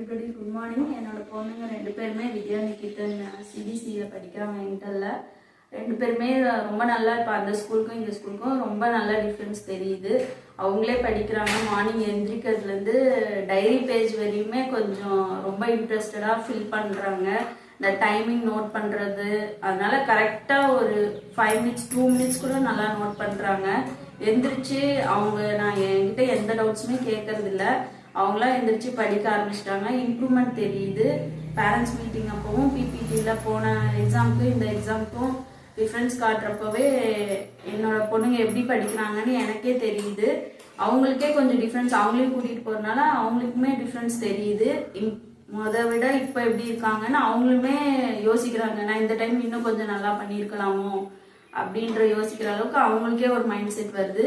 Everybody good morning. என்னோட பொண்ணுங்க 2 பேருமே வித்யாநிகேதன் சிபிசியில் படிக்கிறாங்க. இன்டரில் 2 பேருமே ரொம்ப நல்லா. இப்போ அந்த ஸ்கூலுக்கும் இந்த ஸ்கூலுக்கும் ரொம்ப நல்ல டிஃப்ரென்ஸ் தெரியுது. அவங்களே படிக்கிறாங்க. மார்னிங் எந்திரிக்கிறதுலேருந்து டைரி பேஜ் வரையுமே கொஞ்சம் ரொம்ப இன்ட்ரெஸ்டடாக ஃபில் பண்ணுறாங்க. இந்த டைமிங் நோட் பண்ணுறது, அதனால கரெக்டாக ஒரு 5 மினிட்ஸ் 2 மினிட்ஸ் கூட நல்லா நோட் பண்ணுறாங்க. எந்திரிச்சு அவங்க நான் என்கிட்ட எந்த டவுட்ஸுமே கேட்கறதில்ல. அவங்களாம் எந்திரிச்சு படிக்க ஆரம்பிச்சிட்டாங்க. இம்ப்ரூவ்மெண்ட் தெரியுது. பேரண்ட்ஸ் மீட்டிங் அப்பவும் பிபிடியில் போன எக்ஸாமுக்கும் இந்த எக்ஸாமுக்கும் டிஃப்ரென்ஸ் காட்டுறப்பவே என்னோட பொண்ணுங்க எப்படி படிக்கிறாங்கன்னு எனக்கே தெரியுது. அவங்களுக்கே கொஞ்சம் டிஃப்ரென்ஸ், அவங்களையும் கூட்டிகிட்டு போகிறதுனால அவங்களுக்குமே டிஃப்ரென்ஸ் தெரியுது. முதை விட இப்போ எப்படி இருக்காங்கன்னு அவங்களுமே யோசிக்கிறாங்க. நான் இந்த டைம் இன்னும் கொஞ்சம் நல்லா பண்ணியிருக்கலாமோ அப்படின்ற யோசிக்கிற அளவுக்கு அவங்களுக்கே ஒரு மைண்ட் செட் வருது.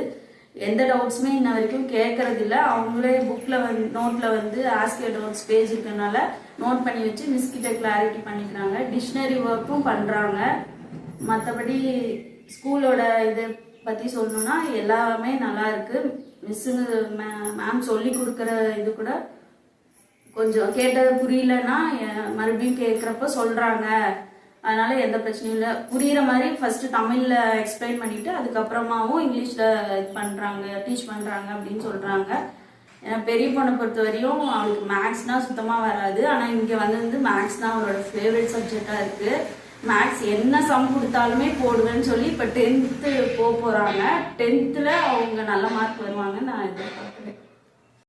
எந்த டவுட்ஸுமே இன்ன வரைக்கும் கேட்கறது இல்லை. அவங்களே புக்கில் நோட்டில் ஆஸ்க் யுவர் டவுட்ஸ் பேஜ் இருக்கிறதுனால நோட் பண்ணி வச்சு மிஸ் கிட்ட கிளாரிட்டி பண்ணிக்கிறாங்க. டிக்ஷனரி ஒர்க்கும் பண்ணுறாங்க. மற்றபடி ஸ்கூலோட இதை பற்றி சொல்லணும்னா எல்லாமே நல்லா இருக்கு. மிஸ்ஸுங்க மேம் சொல்லி கொடுக்குற இது கூட கொஞ்சம் கேட்டது புரியலன்னா மறுபடியும் கேட்குறப்ப சொல்கிறாங்க. அதனால எந்த பிரச்சனையும் இல்லை. புரியுற மாதிரி ஃபர்ஸ்ட் தமிழ்ல எக்ஸ்பிளைன் பண்ணிட்டு அதுக்கப்புறமாவும் இங்கிலீஷ்ல பண்றாங்க, டீச் பண்றாங்க அப்படின்னு சொல்றாங்க. ஏன்னா பெரிய பொண்ணை பொறுத்த வரையும் அவளுக்கு மேக்ஸ்னா சுத்தமா வராது. ஆனா இங்க வந்து மேக்ஸ் தான் அவளோட ஃபேவரட் சப்ஜெக்டா இருக்கு. மேக்ஸ் என்ன சம் கொடுத்தாலுமே போடுவேன்னு சொல்லி இப்போ 10th போறாங்க. 10th அவங்க நல்ல மார்க் வருவாங்கன்னு நான் எதிர்பார்க்குறேன்.